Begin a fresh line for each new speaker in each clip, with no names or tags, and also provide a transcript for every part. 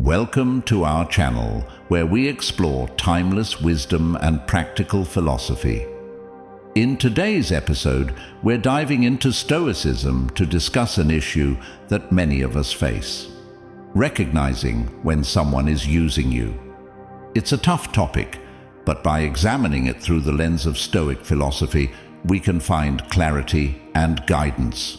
Welcome to our channel, where we explore timeless wisdom and practical philosophy. In today's episode, we're diving into Stoicism to discuss an issue that many of us face: recognizing when someone is using you. It's a tough topic, but by examining it through the lens of Stoic philosophy, we can find clarity and guidance.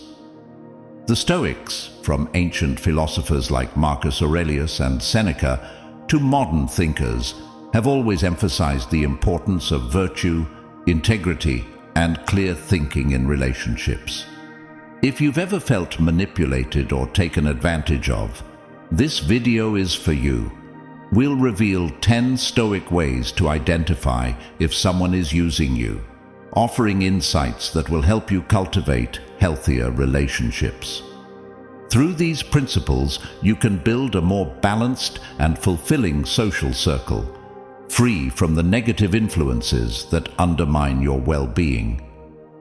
The Stoics, from ancient philosophers like Marcus Aurelius and Seneca to modern thinkers, have always emphasized the importance of virtue, integrity, and clear thinking in relationships. If you've ever felt manipulated or taken advantage of, this video is for you. We'll reveal 10 Stoic ways to identify if someone is using you, offering insights that will help you cultivate healthier relationships. Through these principles, you can build a more balanced and fulfilling social circle, free from the negative influences that undermine your well-being.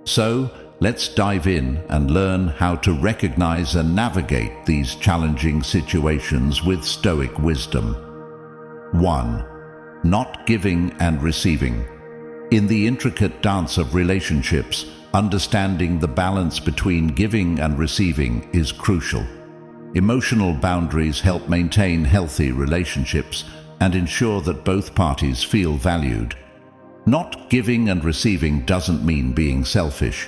So, let's dive in and learn how to recognize and navigate these challenging situations with Stoic wisdom. 1. Not giving and receiving. In the intricate dance of relationships, understanding the balance between giving and receiving is crucial. Emotional boundaries help maintain healthy relationships and ensure that both parties feel valued. Not giving and receiving doesn't mean being selfish.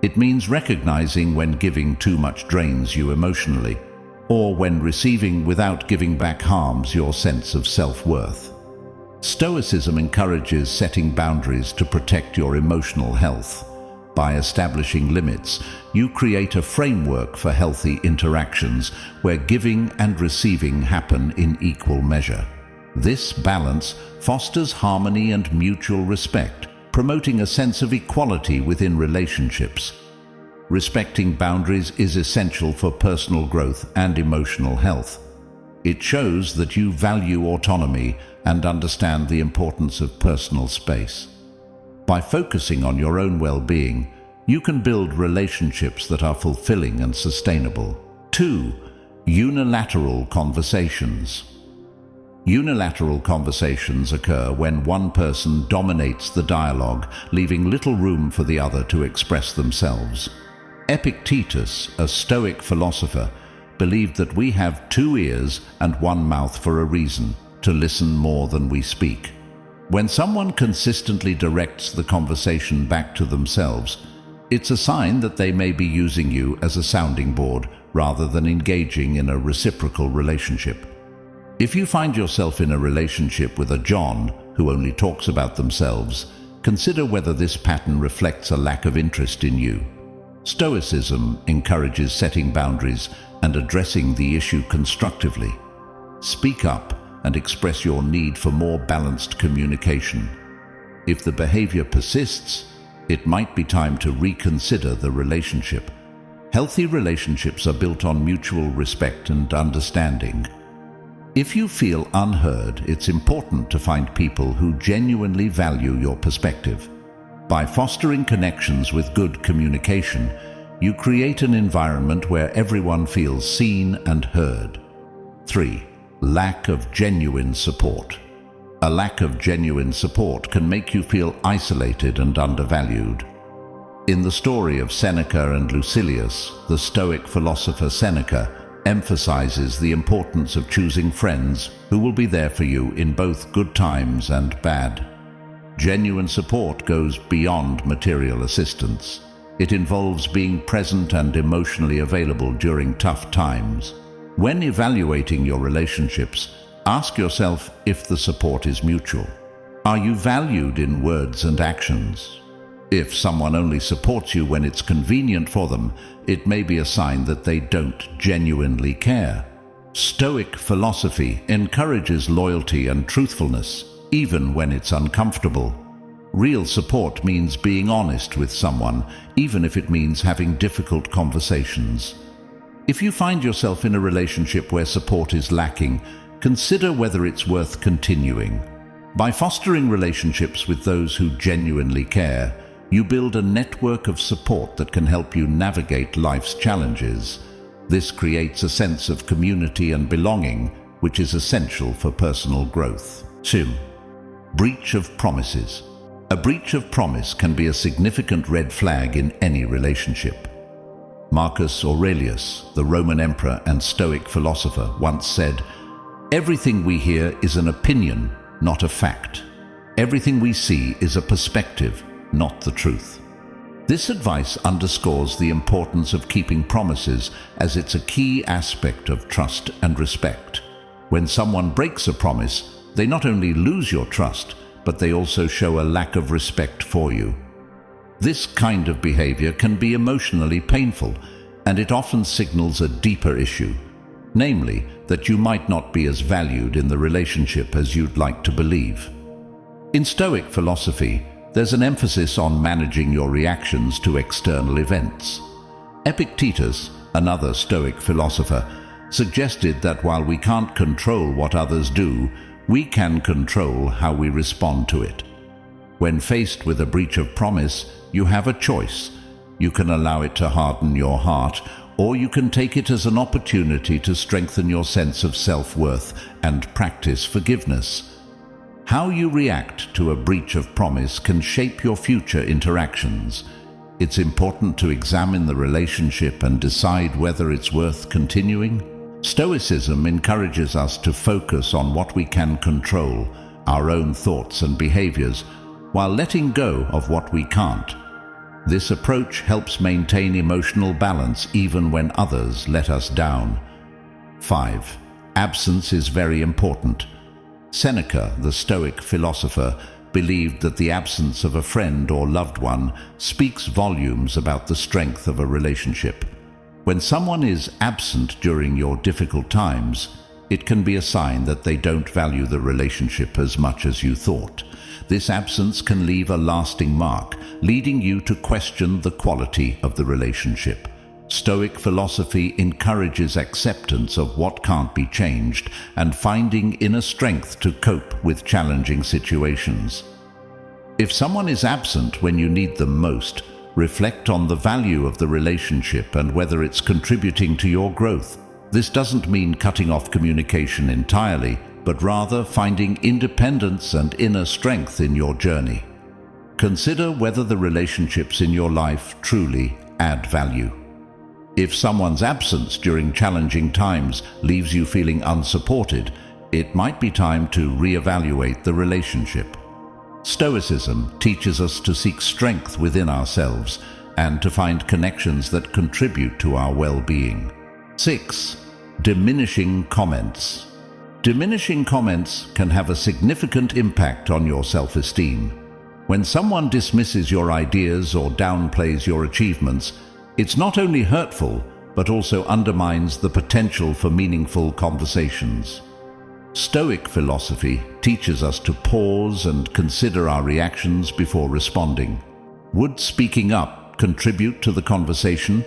It means recognizing when giving too much drains you emotionally, or when receiving without giving back harms your sense of self-worth. Stoicism encourages setting boundaries to protect your emotional health. By establishing limits, you create a framework for healthy interactions where giving and receiving happen in equal measure. This balance fosters harmony and mutual respect, promoting a sense of equality within relationships. Respecting boundaries is essential for personal growth and emotional health. It shows that you value autonomy and understand the importance of personal space. By focusing on your own well-being, you can build relationships that are fulfilling and sustainable. 2. Unilateral conversations. Unilateral conversations occur when one person dominates the dialogue, leaving little room for the other to express themselves. Epictetus, a Stoic philosopher, believed that we have 2 ears and 1 mouth for a reason: to listen more than we speak. When someone consistently directs the conversation back to themselves, it's a sign that they may be using you as a sounding board rather than engaging in a reciprocal relationship. If you find yourself in a relationship with a John who only talks about themselves, consider whether this pattern reflects a lack of interest in you. Stoicism encourages setting boundaries and addressing the issue constructively. Speak up and express your need for more balanced communication. If the behavior persists, it might be time to reconsider the relationship. Healthy relationships are built on mutual respect and understanding. If you feel unheard, it's important to find people who genuinely value your perspective. By fostering connections with good communication, you create an environment where everyone feels seen and heard. 3. Lack of genuine support. A lack of genuine support can make you feel isolated and undervalued. In the story of Seneca and Lucilius, the Stoic philosopher Seneca emphasizes the importance of choosing friends who will be there for you in both good times and bad. Genuine support goes beyond material assistance. It involves being present and emotionally available during tough times. When evaluating your relationships, ask yourself if the support is mutual. Are you valued in words and actions? If someone only supports you when it's convenient for them, it may be a sign that they don't genuinely care. Stoic philosophy encourages loyalty and truthfulness, even when it's uncomfortable. Real support means being honest with someone, even if it means having difficult conversations. If you find yourself in a relationship where support is lacking, consider whether it's worth continuing. By fostering relationships with those who genuinely care, you build a network of support that can help you navigate life's challenges. This creates a sense of community and belonging, which is essential for personal growth. 2. Breach of promises. A breach of promise can be a significant red flag in any relationship. Marcus Aurelius, the Roman emperor and Stoic philosopher, once said, "Everything we hear is an opinion, not a fact. Everything we see is a perspective, not the truth." This advice underscores the importance of keeping promises, as it's a key aspect of trust and respect. When someone breaks a promise, they not only lose your trust, but they also show a lack of respect for you. This kind of behavior can be emotionally painful, and it often signals a deeper issue, namely that you might not be as valued in the relationship as you'd like to believe. In Stoic philosophy, there's an emphasis on managing your reactions to external events. Epictetus, another Stoic philosopher, suggested that while we can't control what others do, we can control how we respond to it. When faced with a breach of promise, you have a choice. You can allow it to harden your heart, or you can take it as an opportunity to strengthen your sense of self-worth and practice forgiveness. How you react to a breach of promise can shape your future interactions. It's important to examine the relationship and decide whether it's worth continuing. Stoicism encourages us to focus on what we can control, our own thoughts and behaviors, while letting go of what we can't. This approach helps maintain emotional balance even when others let us down. 5. Absence is very important. Seneca, the Stoic philosopher, believed that the absence of a friend or loved one speaks volumes about the strength of a relationship. When someone is absent during your difficult times, it can be a sign that they don't value the relationship as much as you thought. This absence can leave a lasting mark, leading you to question the quality of the relationship. Stoic philosophy encourages acceptance of what can't be changed and finding inner strength to cope with challenging situations. If someone is absent when you need them most, reflect on the value of the relationship and whether it's contributing to your growth. This doesn't mean cutting off communication entirely, but rather finding independence and inner strength in your journey. Consider whether the relationships in your life truly add value. If someone's absence during challenging times leaves you feeling unsupported, it might be time to reevaluate the relationship. Stoicism teaches us to seek strength within ourselves and to find connections that contribute to our well-being. 6. Diminishing comments. Diminishing comments can have a significant impact on your self-esteem. When someone dismisses your ideas or downplays your achievements, it's not only hurtful, but also undermines the potential for meaningful conversations. Stoic philosophy teaches us to pause and consider our reactions before responding. Would speaking up contribute to the conversation,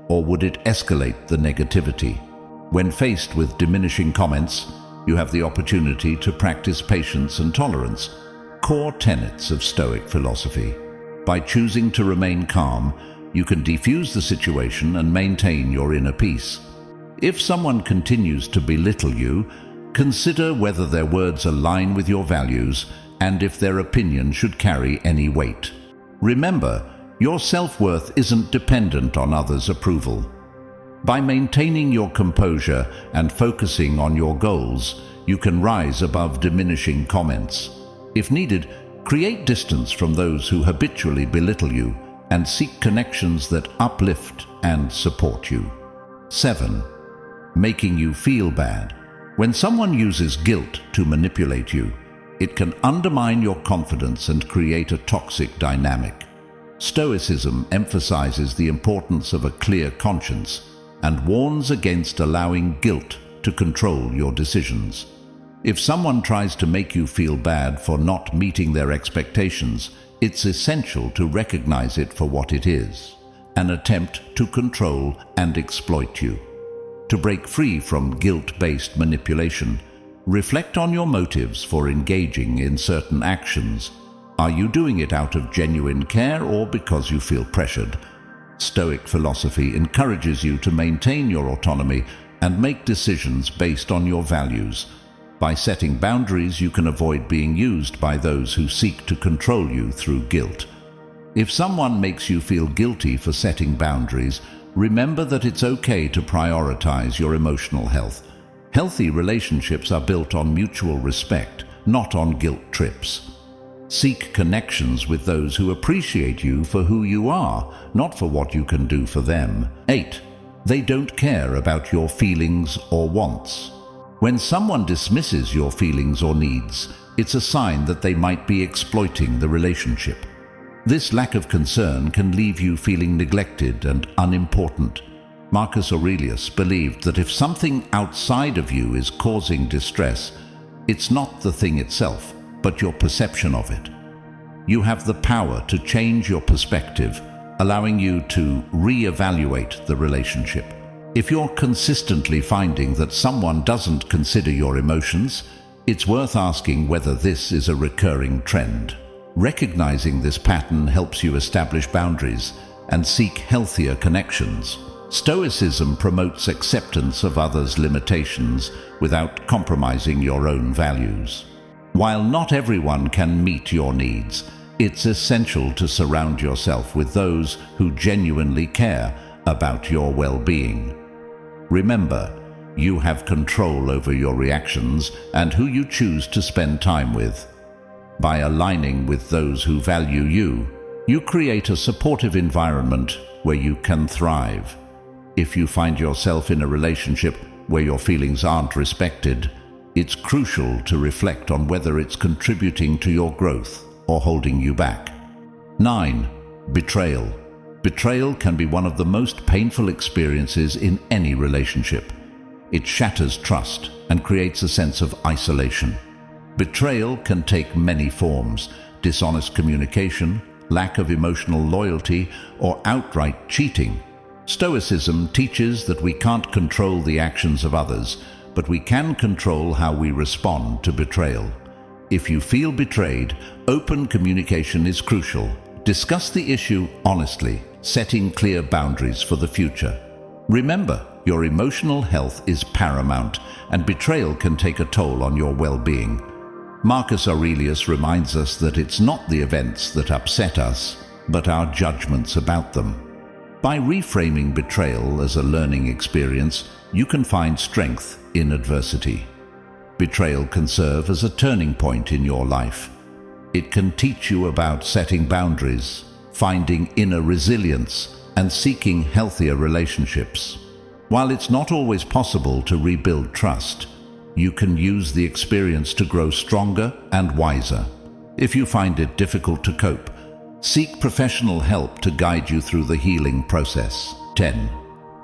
or would it escalate the negativity? When faced with diminishing comments, you have the opportunity to practice patience and tolerance, core tenets of Stoic philosophy. By choosing to remain calm, you can defuse the situation and maintain your inner peace. If someone continues to belittle you, consider whether their words align with your values and if their opinion should carry any weight. Remember, your self-worth isn't dependent on others' approval. By maintaining your composure and focusing on your goals, you can rise above diminishing comments. If needed, create distance from those who habitually belittle you and seek connections that uplift and support you. 7. Making you feel bad. When someone uses guilt to manipulate you, it can undermine your confidence and create a toxic dynamic. Stoicism emphasizes the importance of a clear conscience and warns against allowing guilt to control your decisions. If someone tries to make you feel bad for not meeting their expectations, it's essential to recognize it for what it is, an attempt to control and exploit you. To break free from guilt-based manipulation, reflect on your motives for engaging in certain actions. Are you doing it out of genuine care or because you feel pressured? Stoic philosophy encourages you to maintain your autonomy and make decisions based on your values. By setting boundaries, you can avoid being used by those who seek to control you through guilt. If someone makes you feel guilty for setting boundaries, remember that it's okay to prioritize your emotional health. Healthy relationships are built on mutual respect, not on guilt trips. Seek connections with those who appreciate you for who you are, not for what you can do for them. 8. They don't care about your feelings or wants. When someone dismisses your feelings or needs, it's a sign that they might be exploiting the relationship. This lack of concern can leave you feeling neglected and unimportant. Marcus Aurelius believed that if something outside of you is causing distress, it's not the thing itself, but your perception of it. You have the power to change your perspective, allowing you to re-evaluate the relationship. If you're consistently finding that someone doesn't consider your emotions, it's worth asking whether this is a recurring trend. Recognizing this pattern helps you establish boundaries and seek healthier connections. Stoicism promotes acceptance of others' limitations without compromising your own values. While not everyone can meet your needs, it's essential to surround yourself with those who genuinely care about your well-being. Remember, you have control over your reactions and who you choose to spend time with. By aligning with those who value you, you create a supportive environment where you can thrive. If you find yourself in a relationship where your feelings aren't respected, it's crucial to reflect on whether it's contributing to your growth or holding you back. 9. Betrayal. Betrayal can be one of the most painful experiences in any relationship. It shatters trust and creates a sense of isolation. Betrayal can take many forms: dishonest communication, lack of emotional loyalty, or outright cheating. Stoicism teaches that we can't control the actions of others, but we can control how we respond to betrayal. If you feel betrayed, open communication is crucial. Discuss the issue honestly, setting clear boundaries for the future. Remember, your emotional health is paramount, and betrayal can take a toll on your well-being. Marcus Aurelius reminds us that it's not the events that upset us, but our judgments about them. By reframing betrayal as a learning experience, you can find strength in adversity. Betrayal can serve as a turning point in your life. It can teach you about setting boundaries, finding inner resilience, and seeking healthier relationships. While it's not always possible to rebuild trust, you can use the experience to grow stronger and wiser. If you find it difficult to cope, seek professional help to guide you through the healing process. 10.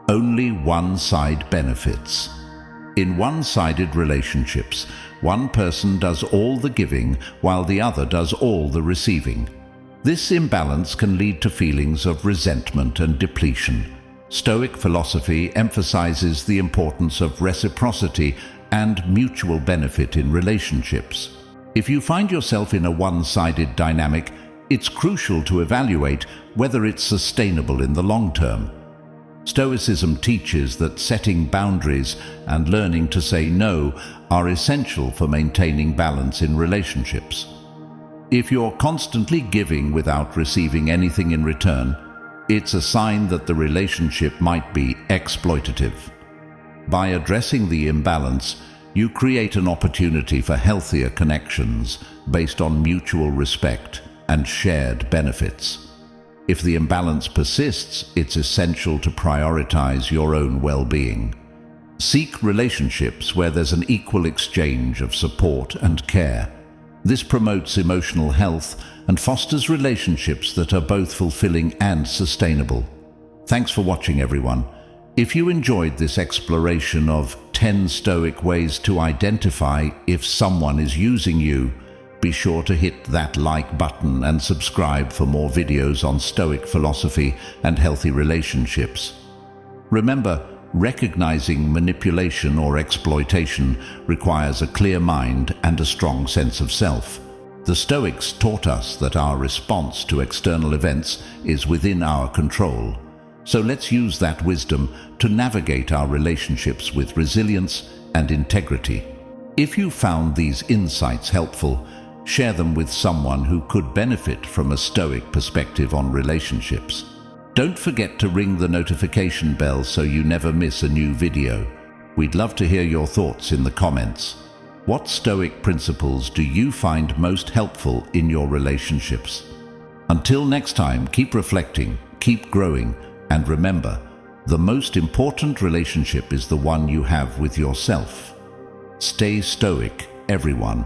Only one side benefits. In one-sided relationships, one person does all the giving while the other does all the receiving. This imbalance can lead to feelings of resentment and depletion. Stoic philosophy emphasizes the importance of reciprocity and mutual benefit in relationships. If you find yourself in a one-sided dynamic, it's crucial to evaluate whether it's sustainable in the long term. Stoicism teaches that setting boundaries and learning to say no are essential for maintaining balance in relationships. If you're constantly giving without receiving anything in return, it's a sign that the relationship might be exploitative. By addressing the imbalance, you create an opportunity for healthier connections based on mutual respect and shared benefits. If the imbalance persists, it's essential to prioritize your own well-being. Seek relationships where there's an equal exchange of support and care. This promotes emotional health and fosters relationships that are both fulfilling and sustainable. Thanks for watching, everyone. If you enjoyed this exploration of 10 Stoic ways to identify if someone is using you, be sure to hit that like button and subscribe for more videos on Stoic philosophy and healthy relationships. Remember, recognizing manipulation or exploitation requires a clear mind and a strong sense of self. The Stoics taught us that our response to external events is within our control. So let's use that wisdom to navigate our relationships with resilience and integrity. If you found these insights helpful, share them with someone who could benefit from a Stoic perspective on relationships. Don't forget to ring the notification bell so you never miss a new video. We'd love to hear your thoughts in the comments. What Stoic principles do you find most helpful in your relationships? Until next time, keep reflecting, keep growing, and remember, the most important relationship is the one you have with yourself. Stay Stoic, everyone.